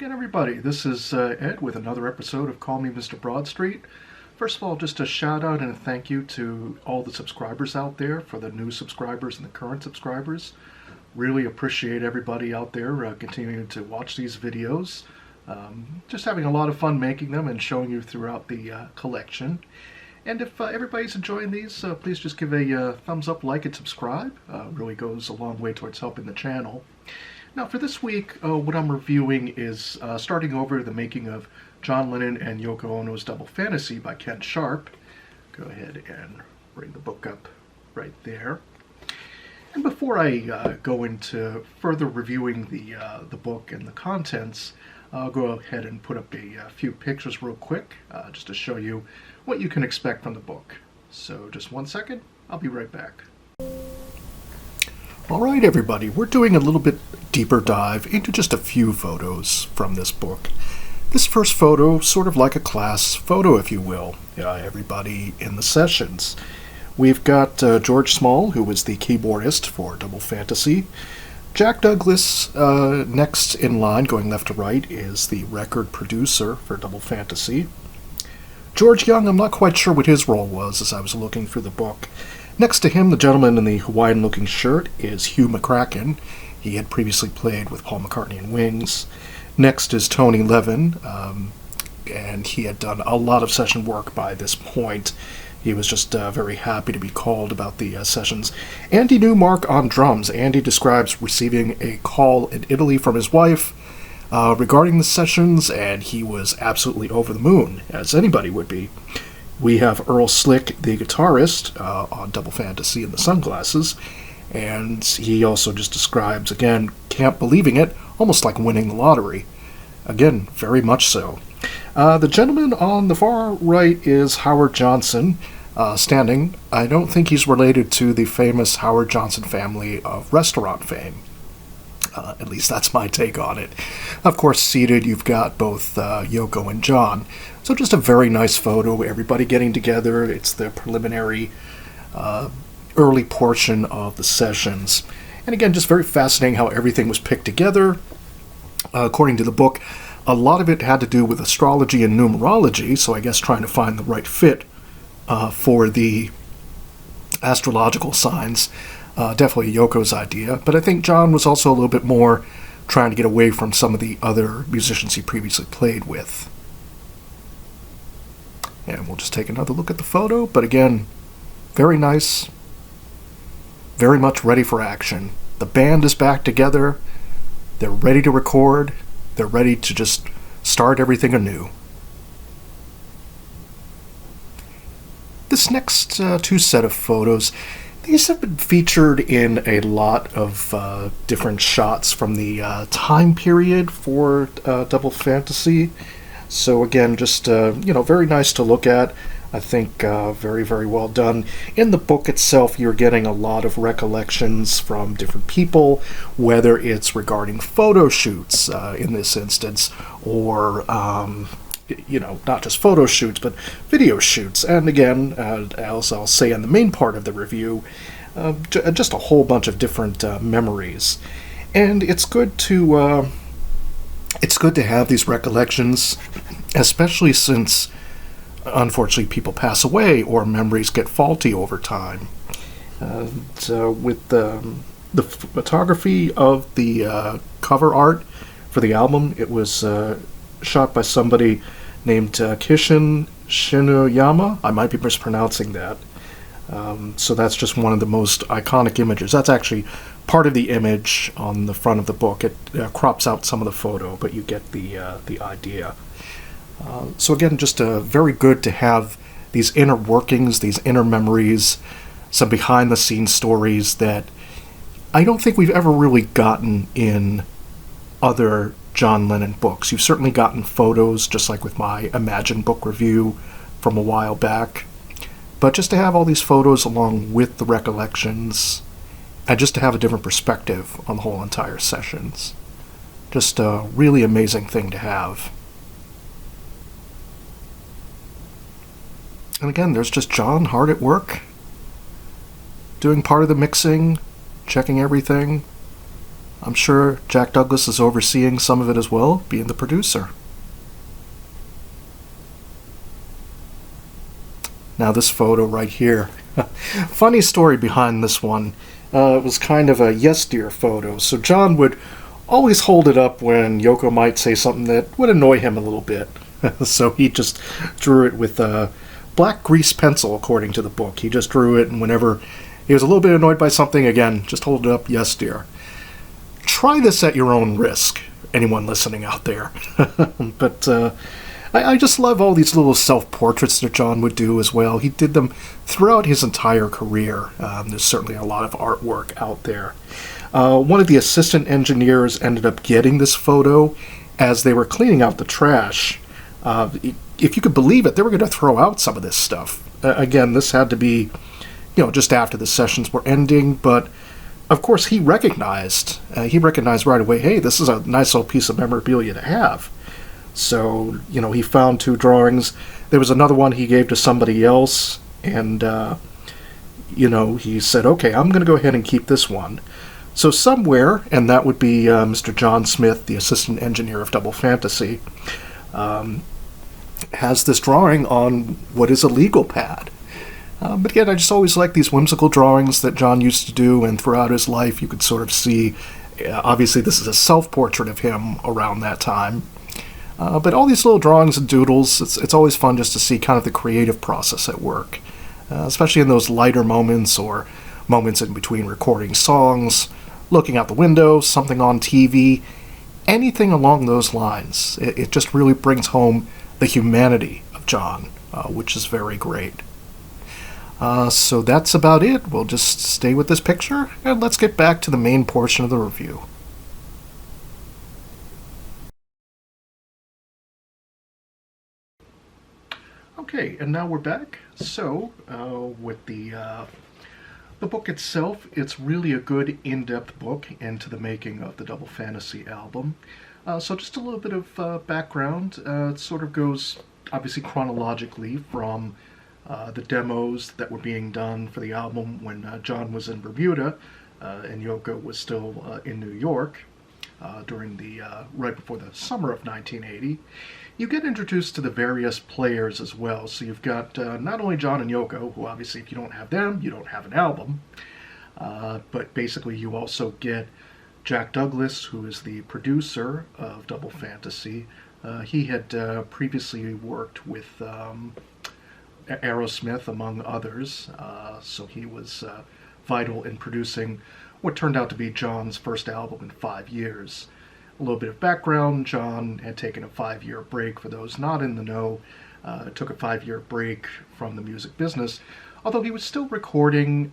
again, everybody. This is Ed with another episode of Call Me Mr. Broadstreet. First of all, just a shout out and a thank you to all the subscribers out there, for the new subscribers and the current subscribers. Really appreciate everybody out there continuing to watch these videos. Just having a lot of fun making them and showing you throughout the collection. And if everybody's enjoying these, please just give a thumbs up, like, and subscribe. Really goes a long way towards helping the channel. Now for this week, what I'm reviewing is starting over the making of John Lennon and Yoko Ono's Double Fantasy by Ken Sharp. Go ahead and bring the book up right there. And before I go into further reviewing the book and the contents, I'll go ahead and put up a few pictures real quick, just to show you what you can expect from the book. So just one second, I'll be right back. Alright everybody, we're doing a little bit deeper dive into just a few photos from this book. This first photo, sort of like a class photo if you will, everybody in the sessions. We've got George Small, who was the keyboardist for Double Fantasy. Jack Douglas, next in line, going left to right, is the record producer for Double Fantasy. George Young, I'm not quite sure what his role was as I was looking through the book. Next to him, the gentleman in the Hawaiian-looking shirt is Hugh Mccracken. He had previously played with Paul McCartney and Wings. Next is Tony Levin, and he had done a lot of session work by this point. He was just very happy to be called about the sessions. Andy Newmark on drums. Andy describes receiving a call in Italy from his wife regarding the sessions, and he was absolutely over the moon, as anybody would be. We have Earl Slick, the guitarist, on Double Fantasy in the sunglasses, and he also just describes, again, can't believing it, almost like winning the lottery. Again, very much so. The gentleman on the far right is Howard Johnson, standing. I don't think he's related to the famous Howard Johnson family of restaurant fame. At least that's my take on it. Of course, seated, you've got both Yoko and John. So just a very nice photo, everybody getting together. It's the preliminary early portion of the sessions. And again, just very fascinating how everything was picked together. According to the book, a lot of it had to do with astrology and numerology, so I guess trying to find the right fit for the astrological signs. Definitely Yoko's idea, but I think John was also a little bit more trying to get away from some of the other musicians he previously played with. And we'll just take another look at the photo, but again, very nice, very much ready for action. The band is back together, they're ready to record, they're ready to just start everything anew. This next two set of photos, these have been featured in a lot of different shots from the time period for Double Fantasy. So again, just very nice to look at. I think very, very well done. In the book itself, you're getting a lot of recollections from different people, whether it's regarding photo shoots in this instance, or not just photo shoots, but video shoots. And again, as I'll say in the main part of the review, just a whole bunch of different memories. And it's good to have these recollections, especially since, unfortunately, people pass away or memories get faulty over time. So with the photography of the cover art for the album, it was shot by somebody named Kishin Shinoyama. I might be mispronouncing that. So that's just one of the most iconic images. That's actually part of the image on the front of the book. It crops out some of the photo, but you get the idea. So again, just very good to have these inner workings, these inner memories, some behind-the-scenes stories that I don't think we've ever really gotten in other John Lennon books. You've certainly gotten photos, just like with my Imagine book review from a while back. But just to have all these photos along with the recollections, and just to have a different perspective on the whole entire sessions. Just a really amazing thing to have. And again, there's just John hard at work, doing part of the mixing, checking everything. I'm sure Jack Douglas is overseeing some of it as well, being the producer. Now this photo right here. Funny story behind this one. It was kind of a yes dear photo. So John would always hold it up when Yoko might say something that would annoy him a little bit. So he just drew it with a black grease pencil, according to the book. He just drew it, and whenever he was a little bit annoyed by something, again, just hold it up, yes dear. Try this at your own risk, anyone listening out there. But I just love all these little self-portraits that John would do as well. He did them throughout his entire career. There's certainly a lot of artwork out there. One of the assistant engineers ended up getting this photo as they were cleaning out the trash. If you could believe it, they were going to throw out some of this stuff. Again, this had to be, just after the sessions were ending, but of course he recognized right away, hey, this is a nice little piece of memorabilia to have. So, he found 2 drawings. There was another one he gave to somebody else, and, he said, okay, I'm going to go ahead and keep this one. So somewhere, and that would be Mr. John Smith, the assistant engineer of Double Fantasy, has this drawing on what is a legal pad. But again, I just always like these whimsical drawings that John used to do, and throughout his life you could sort of see, obviously this is a self-portrait of him around that time. But all these little drawings and doodles, it's always fun just to see kind of the creative process at work, especially in those lighter moments or moments in between recording songs, looking out the window, something on TV, anything along those lines. It just really brings home the humanity of John, which is very great. So that's about it. We'll just stay with this picture, and let's get back to the main portion of the review. Okay, and now we're back. So, with the book itself, it's really a good in-depth book into the making of the Double Fantasy album. So just a little bit of background. It sort of goes, obviously, chronologically from the demos that were being done for the album when John was in Bermuda and Yoko was still in New York during the right before the summer of 1980. You get introduced to the various players as well. So you've got not only John and Yoko, who obviously if you don't have them, you don't have an album, but basically you also get Jack Douglas, who is the producer of Double Fantasy. He had previously worked with Aerosmith, among others, so he was vital in producing what turned out to be John's first album in 5 years. A little bit of background: John had taken a 5-year break. For those not in the know, took a 5-year break from the music business, although he was still recording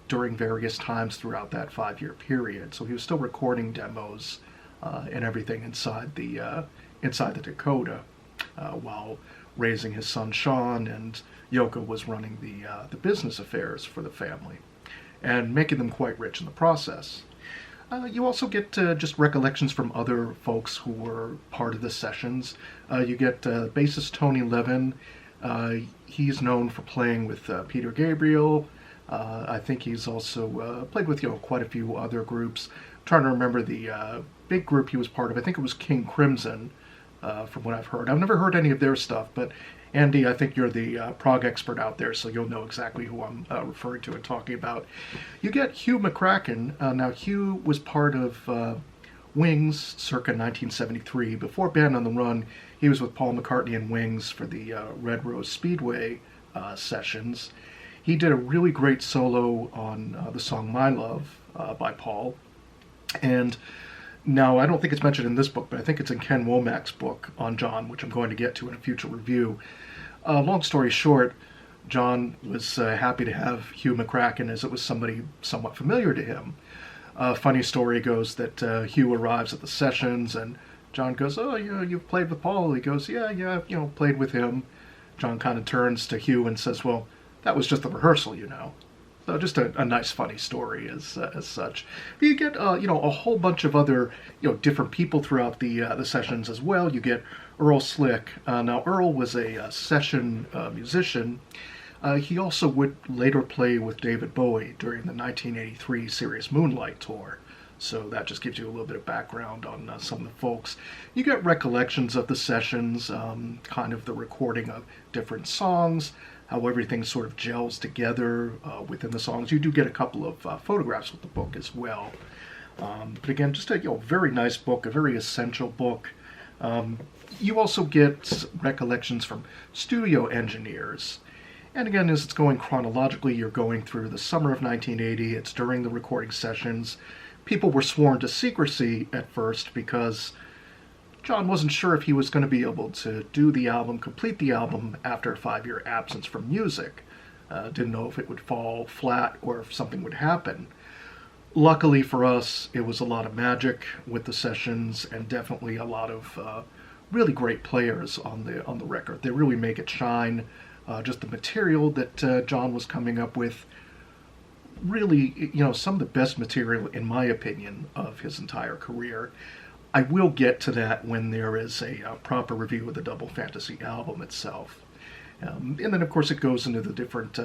during various times throughout that 5-year period. So he was still recording demos and everything inside the Dakota while raising his son Sean, and Yoko was running the business affairs for the family and making them quite rich in the process. You also get just recollections from other folks who were part of the sessions. You get bassist Tony Levin. He's known for playing with Peter Gabriel. I think he's also played with quite a few other groups. I'm trying to remember the big group he was part of. I think it was King Crimson, from what I've heard. I've never heard any of their stuff, but Andy, I think you're the prog expert out there, so you'll know exactly who I'm referring to and talking about. You get Hugh Mccracken. Now, Hugh was part of Wings circa 1973. Before Band on the Run, he was with Paul McCartney and Wings for the Red Rose Speedway sessions. He did a really great solo on the song My Love by Paul. And now, I don't think it's mentioned in this book, but I think it's in Ken Womack's book on John, which I'm going to get to in a future review. Long story short, John was happy to have Hugh Mccracken, as it was somebody somewhat familiar to him. Funny story goes that Hugh arrives at the sessions, and John goes, "Oh, you've played with Paul?" He goes, yeah, played with him. John kind of turns to Hugh and says, "Well, that was just the rehearsal, So just a nice, funny story as such. You get a whole bunch of other different people throughout the sessions as well. You get Earl Slick. Now Earl was a session musician. He also would later play with David Bowie during the 1983 Serious Moonlight tour. So that just gives you a little bit of background on some of the folks. You get recollections of the sessions, kind of the recording of different songs, how everything sort of gels together within the songs. You do get a couple of photographs with the book as well. But again, just a very nice book, a very essential book. You also get recollections from studio engineers. And again, as it's going chronologically, you're going through the summer of 1980. It's during the recording sessions. People were sworn to secrecy at first because John wasn't sure if he was going to be able to do the album, complete the album after a 5-year absence from music. Didn't know if it would fall flat or if something would happen. Luckily for us, it was a lot of magic with the sessions and definitely a lot of really great players on the record. They really make it shine. Just the material that John was coming up with, really, some of the best material, in my opinion, of his entire career. I will get to that when there is a proper review of the Double Fantasy album itself. And then, of course, it goes into the different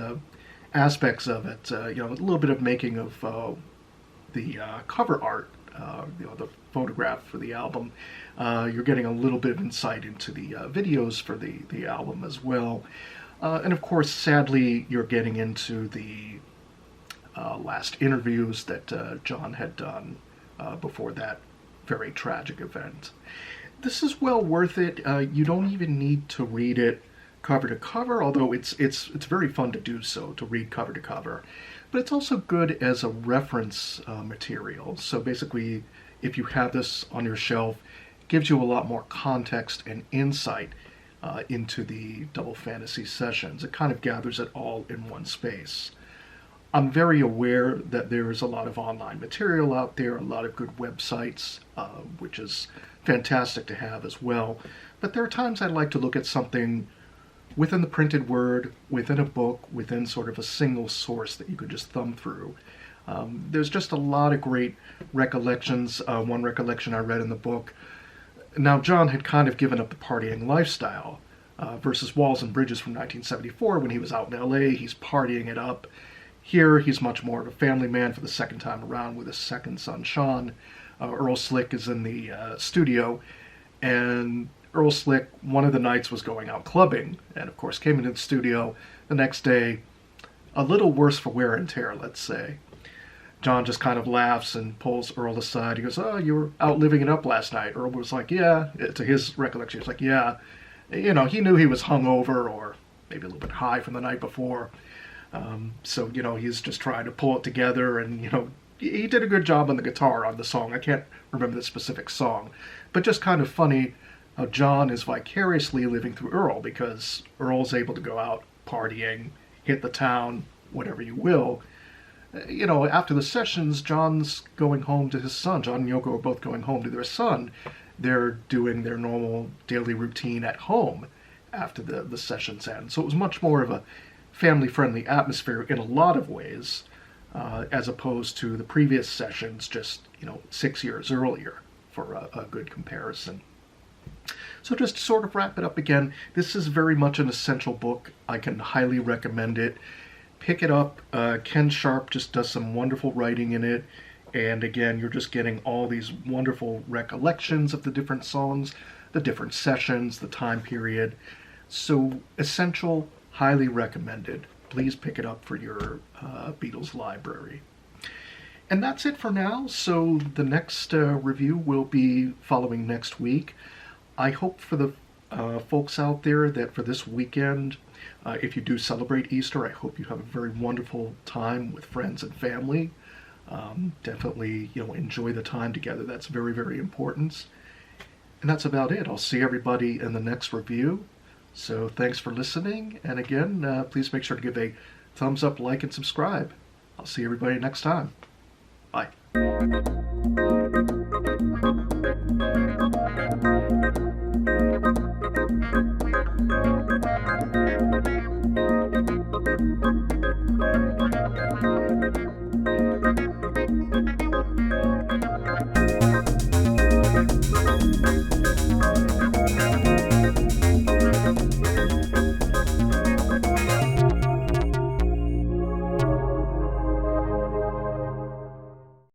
aspects of it. A little bit of making of the cover art, the photograph for the album. You're getting a little bit of insight into the videos for the album as well. And, of course, sadly, you're getting into the last interviews that John had done before that very tragic event. This is well worth it. You don't even need to read it cover to cover, although it's very fun to do so, to read cover to cover. But it's also good as a reference material. So basically, if you have this on your shelf, it gives you a lot more context and insight into the Double Fantasy sessions. It kind of gathers it all in one space. I'm very aware that there's a lot of online material out there, a lot of good websites, which is fantastic to have as well. But there are times I'd like to look at something within the printed word, within a book, within sort of a single source that you could just thumb through. There's just a lot of great recollections. One recollection I read in the book. Now, John had kind of given up the partying lifestyle versus Walls and Bridges from 1974 when he was out in LA. He's partying it up. Here, he's much more of a family man for the second time around with his second son, Sean. Earl Slick is in the studio, and Earl Slick, one of the nights, was going out clubbing, and of course came into the studio the next day, a little worse for wear and tear, let's say. John just kind of laughs and pulls Earl aside. He goes, "Oh, you were out living it up last night." Earl was like, "Yeah," to his recollection, he was like, "Yeah." He knew he was hungover or maybe a little bit high from the night before. So, he's just trying to pull it together, and, he did a good job on the guitar on the song. I can't remember the specific song, but just kind of funny how John is vicariously living through Earl, because Earl's able to go out partying, hit the town, whatever you will. After the sessions, John's going home to his son. John and Yoko are both going home to their son. They're doing their normal daily routine at home after the sessions end. So it was much more of a family-friendly atmosphere in a lot of ways, as opposed to the previous sessions just, 6 years earlier, for a good comparison. So just to sort of wrap it up again, this is very much an essential book. I can highly recommend it. Pick it up. Ken Sharp just does some wonderful writing in it. And again, you're just getting all these wonderful recollections of the different songs, the different sessions, the time period. So essential, highly recommended. Please pick it up for your Beatles library. And that's it for now. So the next review will be following next week. I hope for the folks out there that for this weekend, if you do celebrate Easter, I hope you have a very wonderful time with friends and family. Definitely, enjoy the time together. That's very, very important. And that's about it. I'll see everybody in the next review. So thanks for listening. And again, please make sure to give a thumbs up, like, and subscribe. I'll see everybody next time. Bye.